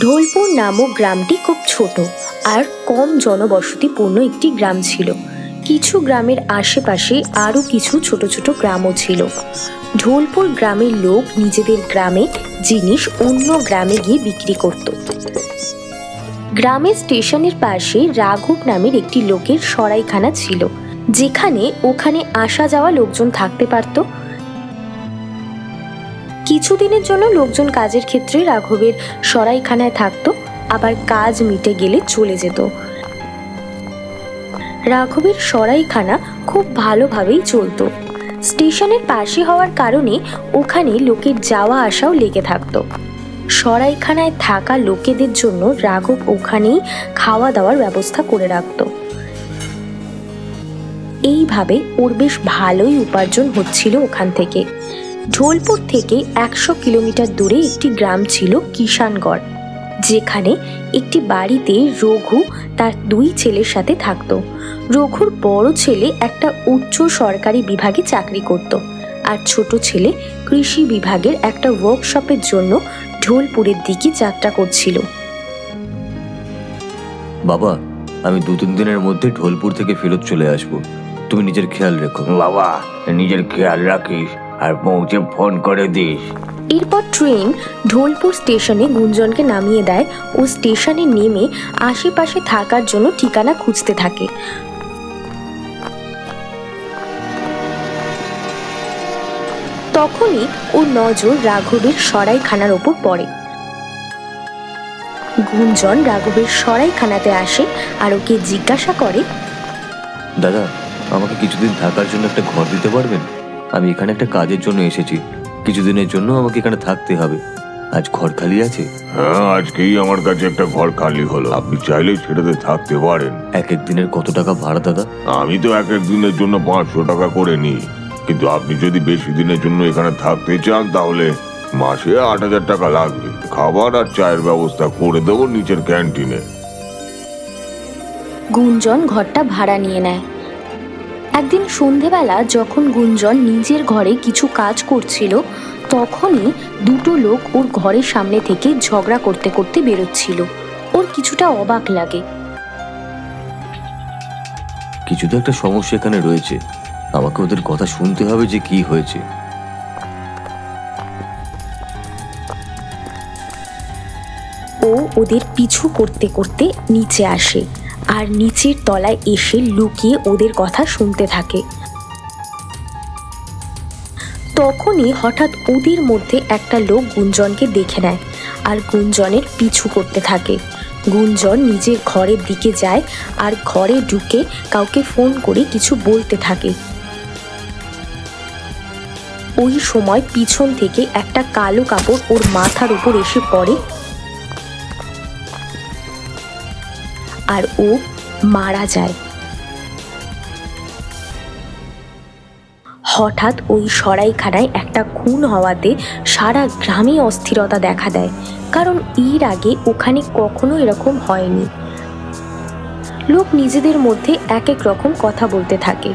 ঢোলপুর নামক গ্রামটি খুব ছোট আর কম জনবসতিপূর্ণ একটি গ্রাম ছিল। কিছু গ্রামের আশেপাশে আরও কিছু ছোট ছোট গ্রামও ছিল। ঢোলপুর গ্রামের লোক নিজেদের গ্রামে জিনিস অন্য গ্রামে গিয়ে বিক্রি করত। গ্রামের স্টেশনের পাশে রাঘব নামের একটি লোকের সরাইখানা ছিল, যেখানে ওখানে আসা যাওয়া লোকজন থাকতে পারত। কিছুদিনের জন্য লোকজন কাজের ক্ষেত্রে রাঘবের সরাইখানায় থাকতো, আবার কাজ মিটে গেলে চলে যেত। রাঘবের সরাইখানা খুব ভালোভাবেই চলতো। স্টেশনের পাশে হওয়ার কারণে ওখানে লোকের যাওয়া আসাও লেগে থাকতো। সরাইখানায় থাকা লোকেদের জন্য রাঘব ওখানেই খাওয়া দাওয়ার ব্যবস্থা করে রাখত। এইভাবে ওর বেশ ভালোই উপার্জন হচ্ছিল ওখান থেকে। ঢোলপুর থেকে 100 কিলোমিটার দূরে একটি গ্রাম ছিল কিষানগড়, যেখানে একটি বাড়িতে রঘু তার 2 ছেলের সাথে থাকত। রঘুর বড় ছেলে একটা উচ্চ সরকারি বিভাগে চাকরি করত, আর ছোট ছেলে কৃষি বিভাগের একটা ওয়ার্কশপের জন্য ঢোলপুরের দিকে যাত্রা করছিল। বাবা, আমি 2-3 দিনের মধ্যে ঢোলপুর থেকে ফেরত চলে আসবো। তুমি নিজের খেয়াল রেখো। বাবা, নিজের খেয়াল রাখিস আর পৌঁছে ফোন করে দিস। এরপর ট্রেন ঢোলপুর স্টেশনে গুঞ্জনকে নামিয়ে দেয় ও স্টেশনে নেমে আশেপাশে থাকার জন্য ঠিকানা খুঁজতে থাকে। তখনই ওর নজর রাঘবের সরাইখানার ওপর পড়ে। গুঞ্জন রাঘবের সরাইখানাতে আসে আর ওকে জিজ্ঞাসা করে, দাদা, আমাকে কিছুদিন থাকার জন্য একটা ঘর দিতে পারবেন? আমি এখানে একটা কাজের জন্য এসেছি। কিছুদিনের জন্য আমাকে এখানে থাকতে হবে। আজ ঘর খালি আছে? হ্যাঁ, আজকেই আমার কাছে একটা ঘর খালি হলো। আপনি চাইলেই সেটাতে থাকতে পারেন। এক দিনের কত টাকা ভাড়া দাদা? আমি তো এক দিনের জন্য 500 টাকা করে নিই, কিন্তু আপনি যদি বেশি দিনের জন্য এখানে থাকতে চান তাহলে মাসে 8,000 টাকা লাগবে। খাবার আর চায়ের ব্যবস্থা করে দেবো নিচের ক্যান্টিনে। গুঞ্জন ঘরটা ভাড়া নিয়ে নেয়। একদিন সন্ধেবেলা যখন গুঞ্জন নিজের ঘরে কিছু কাজ করছিল, তখনই 2টো লোক ওর ঘরের সামনে থেকে ঝগড়া করতে করতে বেরোচ্ছিল। ওর কিছুটা অবাক লাগে। কিছু তো একটা সমস্যা এখানে রয়েছে। আমাকে ওদের কথা শুনতে হবে যে কি হয়েছে। ও ওদের পিছু করতে করতে নিচে আসে আর নিচের তলায় এসে লুকিয়ে ওদের কথা শুনতে থাকে। তখনই হঠাৎ ওদের মধ্যে একটা লোক গুঞ্জনকে দেখে নেয় আর গুঞ্জনের পিছু করতে থাকে। গুঞ্জন নিজের ঘরের দিকে যায় আর ঘরে ঢুকে কাউকে ফোন করে কিছু বলতে থাকে। ওই সময় পিছন থেকে একটা কালো কাপড় ওর মাথার উপর এসে পড়ে আর ও মারা যায়। হঠাৎ ওই সরাইখানায় একটা খুন হওয়াতে সারা গ্রামে অস্থিরতা দেখা দেয়, কারণ এর আগে ওখানে কখনো এরকম হয়নি। লোক নিজেদের মধ্যে এক এক রকম কথা বলতে থাকে।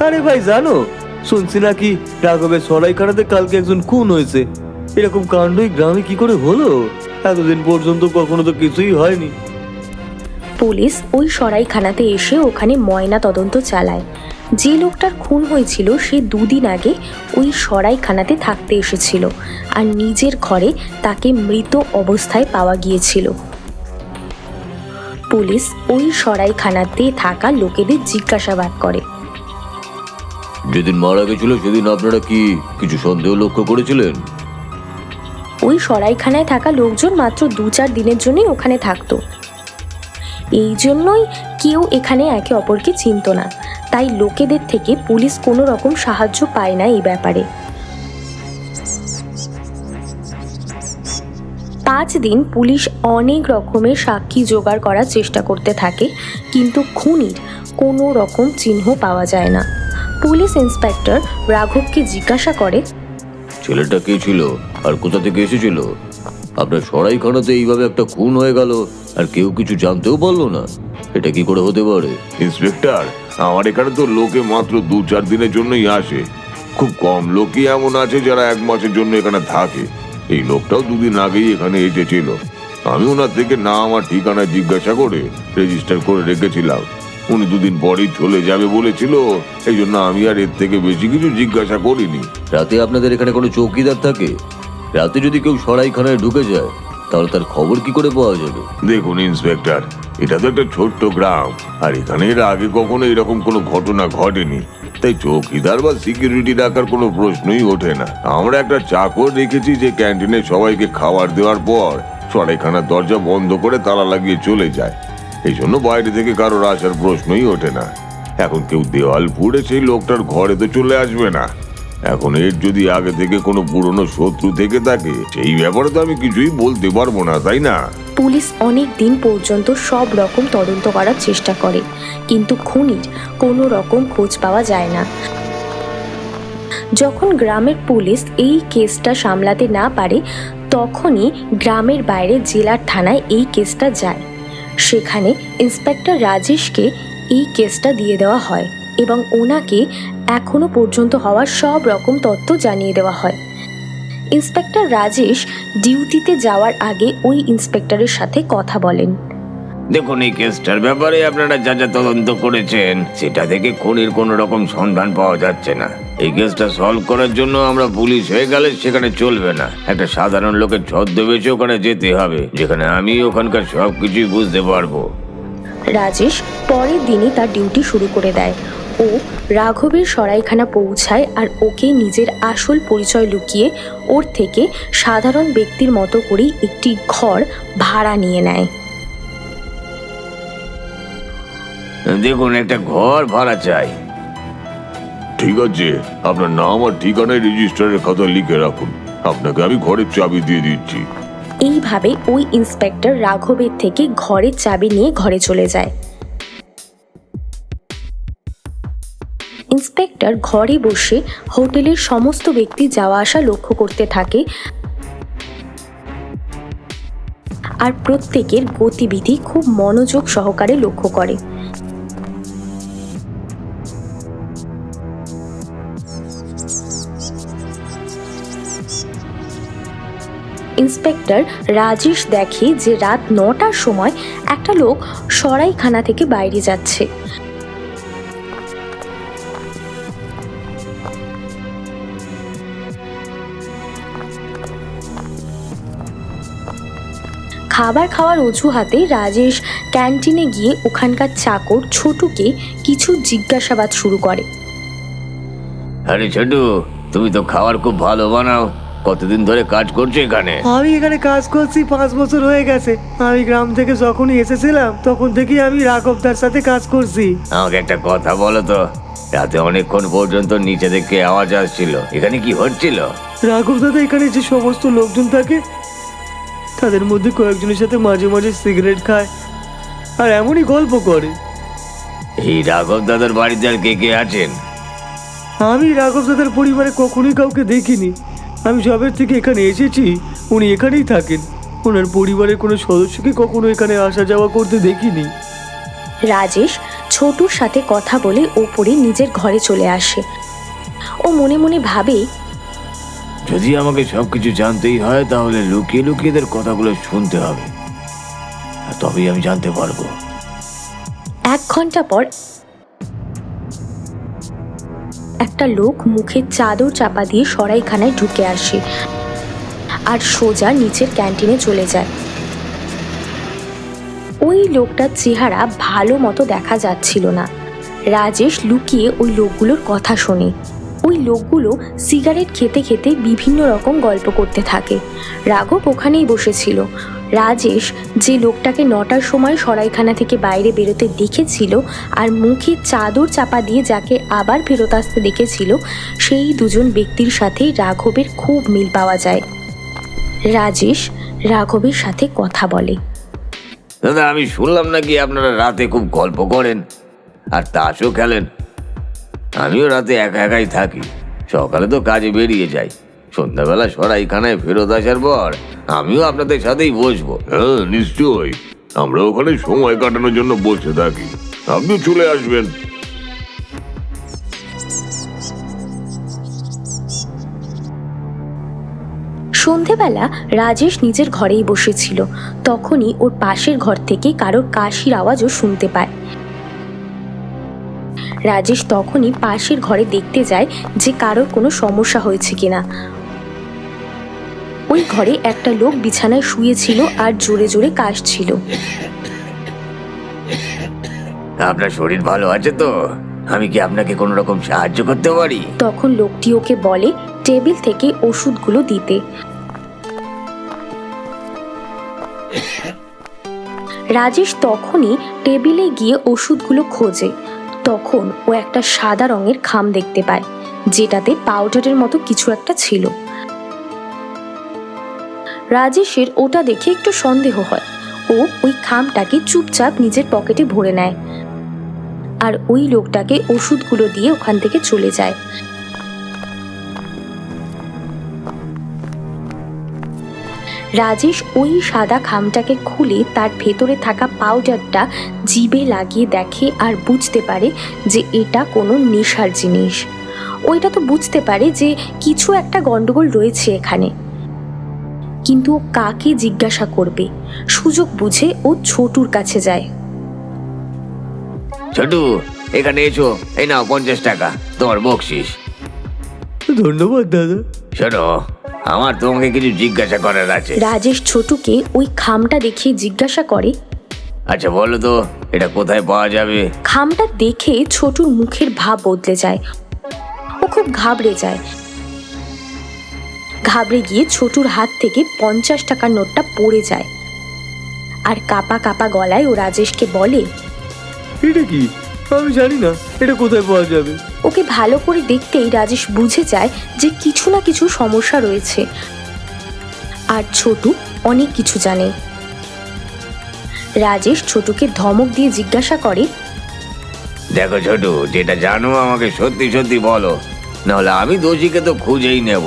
আরে ভাই, জানো, শুনছি নাকি রাঘবের সরাইখানাতে কালকে একজন খুন হয়েছে। এরকম কাণ্ডই গ্রামে কি করে হলো? এতদিন পর্যন্ত কখনো তো কিছুই হয়নি। পুলিশ ওই সরাইখানাতে এসে ওখানে ময়না তদন্ত চালায়। যে লোকটার খুন হয়েছিল সে 2 দিন আগে ওই সরাইখানাতে থাকতে এসেছিল আর নিজের ঘরে তাকে মৃত অবস্থায় পাওয়া গিয়েছিল। পুলিশ ওই সরাইখানাতে থাকা লোকেদের জিজ্ঞাসাবাদ করে। যেদিন মারা গেছিল সেদিন আপনারা কি কিছু সন্দেহ লক্ষ্য করেছিলেন? ওই সরাইখানায় থাকা লোকজন মাত্র 2-4 দিনের জন্যই ওখানে থাকতো। এই জন্যই কেউ এখানে একে অপরকে চিনত না, তাই লোকেদের থেকে পুলিশ কোনো রকম সাহায্য পায় না এই ব্যাপারে। 5 দিন পুলিশ অনেক রকমের সাক্ষী জোগাড় করার চেষ্টা করতে থাকে, কিন্তু খুনির কোনো রকম চিহ্ন পাওয়া যায় না। পুলিশ ইন্সপেক্টর রাঘবকে জিজ্ঞাসা করে, ছেলেটা কে ছিল আর কোথা থেকে এসেছিল? আপনার সরাইখানাতে এইভাবে একটা খুন হয়ে গেল আর কেউ কিছু জানতেও পারলো না, এটা কি করে হতে পারে? ইন্সপেক্টর, আমার এখানে তো লোকে মাত্র 2-4 দিনের জন্যই আসে। খুব কম লোকই এমন আছে যারা 1 মাসের জন্য এখানে থাকে। এই লোকটাও 2 দিন আগেই এখানে এসেছিল। আমি ওনার থেকে নাম আর ঠিকানা জিজ্ঞাসা করে রেজিস্টার করে রেখেছিলাম। উনি দুদিন পরেই চলে যাবে বলেছিল, এই জন্য আমি আর এর থেকে বেশি কিছু জিজ্ঞাসা করিনি। রাতে আপনাদের এখানে কোনো চৌকিদার থাকে? রাতে যদি কেউ সরাইখানায় ঢুকে যায় তাহলে তার খবর কি করে পাওয়া যাবে? দেখুন ইন্সপেক্টর, এটা তো একটা ছোট্ট গ্রাম, আর এখানে এর আগে কখনো এরকম কোনো ঘটনা ঘটেনি, তাই চৌকিদার বা সিকিউরিটি রাখার কোনো প্রশ্নই ওঠে না। আমরা একটা চাকর রেখেছি যে ক্যান্টিনে সবাইকে খাবার দেওয়ার পর সরাইখানার দরজা বন্ধ করে তালা লাগিয়ে চলে যায়। এই জন্য বাইরে থেকে কারোর আসার প্রশ্নই ওঠে না। এখন কেউ দেওয়াল পুড়ে সেই লোকটার ঘরে তো চলে আসবে না। এখন এর যদি আগে থেকে কোনো পুরনো শত্রু থেকে থাকে, সেই ব্যাপারে তো আমি কিছুই বলতে পারবো না, তাই না? পুলিশ অনেক দিন পর্যন্ত সব রকম তদন্ত করার চেষ্টা করে, কিন্তু খুনির কোনো রকম খোঁজ পাওয়া যায় না। যখন গ্রামের পুলিশ এই কেসটা সামলাতে না পারে, তখনই গ্রামের বাইরে জেলার থানায় এই কেসটা যায়। সেখানে ইন্সপেক্টর রাজেশকে এই কেসটা দিয়ে দেওয়া হয় এবং ওনাকে এখনো পর্যন্ত হওয়া সব রকম তথ্য জানিয়ে দেওয়া হয়। ইন্সপেক্টর রাজেশ ডিউটিতে যাওয়ার আগে ওই ইন্সপেক্টরের সাথে কথা বলেন। দেখুন, এই কেসটার ব্যাপারে আপনারা যা যা তদন্ত করেছেন সেটা থেকে খুনির কোনো রকম সন্ধান পাওয়া যাচ্ছে না। এই কেসটা সলভ করার জন্য আমরা পুলিশ হয়ে গেলে সেখানে চলবে না। একটা সাধারণ লোকের ছদ্মবেশে ওখানে যেতে হবে, যেখানে আমি ওখানকার সব কিছুই বুঝতে পারবো। রাজেশ পরের দিনই তার ডিউটি শুরু করে দেয়। ও রাঘবের সরাইখানা পৌঁছায় আর ওকে নিজের আসল পরিচয় লুকিয়ে ওর থেকে সাধারণ ব্যক্তির মতো করেই একটি ঘর ভাড়া নিয়ে নেয়। দেখুন, একটা ঘর ভাড়া চাই। ঠিক আছে, আপনার নাম আর ঠিকানায় রেজিস্টারের খাতা লিখে রাখুন, আপনাকে আমি ঘরের চাবি দিয়ে দিচ্ছি। এইভাবে ওই ইন্সপেক্টর রাঘবের থেকে ঘরের চাবি নিয়ে ঘরে চলে যায়। ইন্সপেক্টর ঘরে বসে হোটেলের সমস্ত ব্যক্তি যাওয়া আসা লক্ষ্য করতে থাকে আর প্রত্যেকের গতিবিধি খুব মনোযোগ সহকারে লক্ষ্য করে। ইন্সপেক্টর রাজেশ দেখে যে রাত 9টার সময় একটা লোক সরাইখানা থেকে বাইরে যাচ্ছে। খাবার খাওয়ার অজুহাতে রাজেশ ক্যান্টিনে গিয়ে ওখানকার চাকর ছোটুকে কিছু জিজ্ঞাসাবাদ শুরু করে। আরে ছোটু, তুমি তো খাবার খুব ভালো বানাও। কতদিন ধরে কাজ করছো এখানে? আমি এখানে কাজ করছি 5 বছর হয়ে গেছে। আমি গ্রাম থেকে যখনই এসেছিলাম তখন থেকেই আমি রাঘবদার সাথে কাজ করছি। আমাকে একটা কথা বলো তো, রাতে অনেকক্ষণ পর্যন্ত নিচে থেকে আওয়াজ আসছিল, এখানে কি হচ্ছিল? রাঘব দাদা এখানে যে সমস্ত লোকজন থাকে তাদের মধ্যে কয়েকজনের সাথে মাঝে মাঝে সিগারেট খায় আর এমনই গল্প করে। এই রাঘব দাদার বাড়িতে আর কে কে আছেন? আমি রাঘব দাদার পরিবারে কখনোই কাউকে দেখিনি। আমি যবের থেকে এখানে এসেছি উনি এখানেই থাকেন। ওনার পরিবারের কোনো সদস্যকে কখনো এখানে আসা যাওয়া করতে দেখিনি। রাজেশ ছোটুর সাথে কথা বলে ওপরে নিজের ঘরে চলে আসে। ও মনে মনে ভাবে, যদি আমাকে সবকিছু জানতেই হয় তাহলে লুকিয়ে লুকিয়ে এদের কথাগুলো শুনতে হবে, আর তবেই আমি জানতে পারবো। 1 ঘন্টা পর একটা লোক মুখে চাদর চাপা দিয়ে সরাইখানায় ঢুকে আসে আর সোজা নিচের ক্যান্টিনে চলে যায়। ওই লোকটার চেহারা ভালো মতো দেখা যাচ্ছিল না। রাজেশ লুকিয়ে ওই লোকগুলোর কথা শোনে। ওই লোকগুলো সিগারেট খেতে খেতে বিভিন্ন রকম গল্প করতে থাকে। রাঘব ওখানেই বসেছিল। রাজেশ যে লোকটাকে 9টার সময় সরাইখানা থেকে বাইরে বেরোতে দেখেছিল আর মুখে চাদর চাপা দিয়ে যাকে আবার ফেরত আসতে দেখেছিল, সেই দুজন ব্যক্তির সাথে রাঘবের খুব মিল পাওয়া যায়। রাজেশ রাঘবের সাথে কথা বলে। দাদা, আমি শুনলাম নাকি আপনারা রাতে খুব গল্প করেন আর তাসও খেলেন। আমিও রাতে একা একাই থাকি, সকালে তো কাজে বেরিয়ে যাই, সন্ধ্যাবেলা সরাইখানায় ফেরত আসার পর আমিও আপনাদের সাথেই বসবো। হ্যাঁ নিশ্চয়ই, আমরা ওখানে সময় কাটানোর জন্য বসে থাকি, আপনি চলে আসবেন। সন্ধেবেলা রাজেশ নিজের ঘরেই বসেছিল। তখনই ওর পাশের ঘর থেকে কারোর কাশির আওয়াজও শুনতে পায়। রাজেশ তখনই পাশের ঘরে দেখতে যায় যে কারোর কোনো সমস্যা হয়েছে কিনা। ওই ঘরে একটা লোক বিছানায় শুয়েছিল আর জোরে জোরে কাশছিল। আপনার শরীর ভালো আছে তো? আমি কি আপনাকে কোনো রকম সাহায্য করতে পারি? তখন লোকটি ওকে বলে টেবিল থেকে ওষুধগুলো দিতে। রাজেশ তখনই টেবিলে গিয়ে ওষুধগুলো খোঁজে। তখন ও একটা সাদা রঙের খাম দেখতে পায়, যেটাতে পাউডারের মতো কিছু একটা ছিল। রাজেশের ওটা দেখে একটু সন্দেহ হয়। ও ওই খামটাকে চুপচাপ নিজের পকেটে ভরে নেয় আর ওই লোকটাকে ওষুধগুলো দিয়ে ওখান থেকে চলে যায়। রাজেশ ওই সাদা খামটাকে খুলে তার ভেতরে থাকা পাউডারটা জিভে লাগিয়ে দেখে আর বুঝতে পারে যে এটা কোনো নেশার জিনিস। ওইটা তো বুঝতে পারে যে কিছু একটা গন্ডগোল রয়েছে এখানে, কিন্তু ও কাকে জিজ্ঞাসা করবে? সুযোগ বুঝে ও ছোটুর কাছে যায়। ছোটু, এখানে এসো, এই নাও 50 টাকা তোমার বকশিস। ধন্যবাদ দাদা। শোনো, আমার তোমাকে কিছু জিজ্ঞাসা করার আছে। রাজেশ ছোটুকে ওই খামটা দেখিয়ে জিজ্ঞাসা করে, আচ্ছা বলো তো, এটা কোথায় পাওয়া যাবে? খামটা দেখে ছোটুর মুখের ভাব বদলে যায়। ও খুব ঘাবড়ে যায়। ঘাবড়ে গিয়ে ছোটুর হাত থেকে 50 টাকার নোটটা পড়ে যায় আর কাপা কাপা গলায় ও রাজেশকে বলে, এটা কি? আমি জানি না এটা কোথায় পাওয়া যাবে। ওকে ভালো করে দেখতেই রাজেশ বুঝে যায় যে কিছু না কিছু সমস্যা রয়েছে আর ছোটু অনেক কিছু জানে। রাজেশ ছোটুকে ধমক দিয়ে জিজ্ঞাসা করে, দেখো ছোটু, যেটা জানো আমাকে সত্যি সত্যি বলো, নাহলে আমি দোষীকে তো খুঁজেই নেব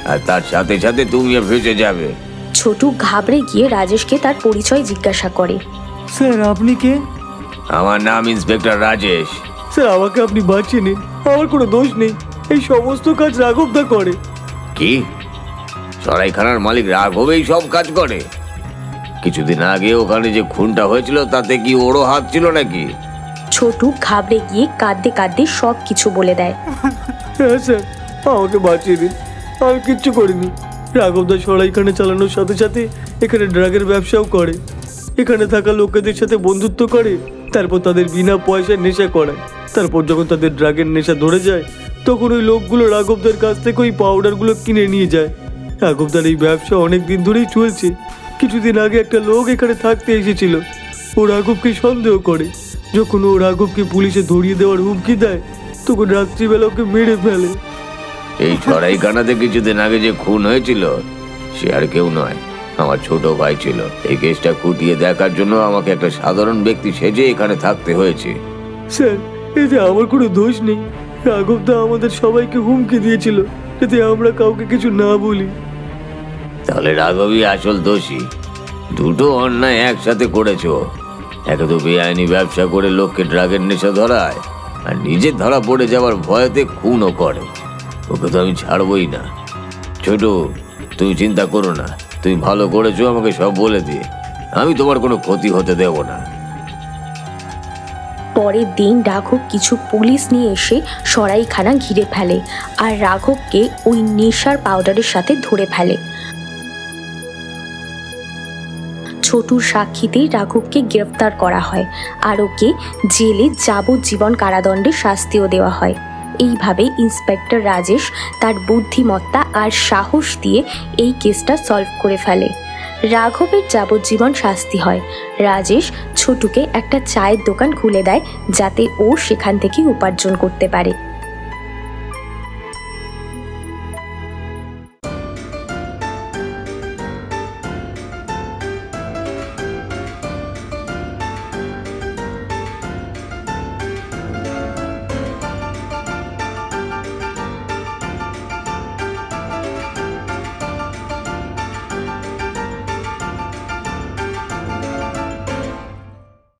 আর তার সাথে সাথে তুমিও ফেঁসে যাবে। ছোটু ঘাবড়ে গিয়ে রাজেশকে তার পরিচয় জিজ্ঞাসা করে। স্যার আপনি কে? আমার নাম ইন্সপেক্টর রাজেশ। স্যার আমাকে আপনি বাঁচিয়ে নিন, আমার কোনো দোষ নেই। এই সমস্ত কাজ রাঘবদা করে। কি? সরাইখানার মালিক রাঘব এই সব কাজ করে? কিছুদিন আগে ওখানে যে খুনটা হয়েছিল তাতে কি ওরও হাত ছিল নাকি? ছোটু ঘাবড়ে গিয়ে কাঁদতে কাঁদতে সব কিছু বলে দেয়। হ্যাঁ স্যার, আমাকে বাঁচিয়ে দিন, আমি কিচ্ছু করিনি। রাঘবদা সরাইখানা চালানোর সাথে সাথে এখানে ড্রাগের ব্যবসাও করে। এখানে থাকা লোকেদের সাথে বন্ধুত্ব করে, তারপর তাদের বিনা পয়সায় নেশা করায়। তারপর যখন তাদের ড্রাগের নেশা ধরে যায় তখন ওই লোকগুলো রাঘবদার কাছ থেকে ওই পাউডারগুলো কিনে নিয়ে যায়। রাঘবদার এই ব্যবসা অনেক দিন ধরেই চলছে। কিছুদিন আগে একটা লোক এখানে থাকতে এসেছিল। ও রাঘবকে সন্দেহ করে। যখন ও রাঘবকে পুলিশে ধরিয়ে দেওয়ার হুমকি দেয় তখন রাত্রিবেলা ওকে মেরে ফেলে। এই সরাইখানাতে কিছুদিন আগে যে খুন হয়েছিল সে আর কেউ নয়, আমার ছোট ভাই ছিল। এই কেসটা খুঁটিয়ে দেখার জন্য আমাকে একটা সাধারণ ব্যক্তি সেজে এখানে থাকতে হয়েছে। স্যার এতে আমার কোনো দোষ নেই। রাঘবদা আমাদের সবাইকে হুমকি দিয়েছিল যাতে আমরা কাউকে কিছু না বলি। তাহলে রাঘবই আসল দোষী। দুটো অন্যায় একসাথে করেছো। একে তো বেআইনি ব্যবসা করে লোককে ড্রাগের নেশা ধরায়, আর নিজে ধরা পড়ে যাওয়ার ভয়েতে খুনও করে। ওকে তো আমি ছাড়বই না। ছোট, তুমি চিন্তা করো না, তুমি ভালো করেছো আমাকে সব বলে দিয়ে। আমি তোমার কোনো ক্ষতি হতে দেব না। পরের দিন রাঘব কিছু পুলিশ নিয়ে এসে সরাইখানা ঘিরে ফেলে আর রাঘবকে ওই নেশার পাউডারের সাথে ধরে ফেলে। ছোটুর সাক্ষীতে রাঘবকে গ্রেফতার করা হয় আর ওকে জেলে যাবজ্জীবন কারাদণ্ডের শাস্তিও দেওয়া হয়। এইভাবে ইন্সপেক্টর রাজেশ তার বুদ্ধিমত্তা আর সাহস দিয়ে এই কেসটা সলভ করে ফেলে। রাঘবের যাবজ্জীবন শাস্তি হয়। রাজেশ ছোটুকে একটা চায়ের দোকান খুলে দেয় যাতে ও সেখান থেকে উপার্জন করতে পারে।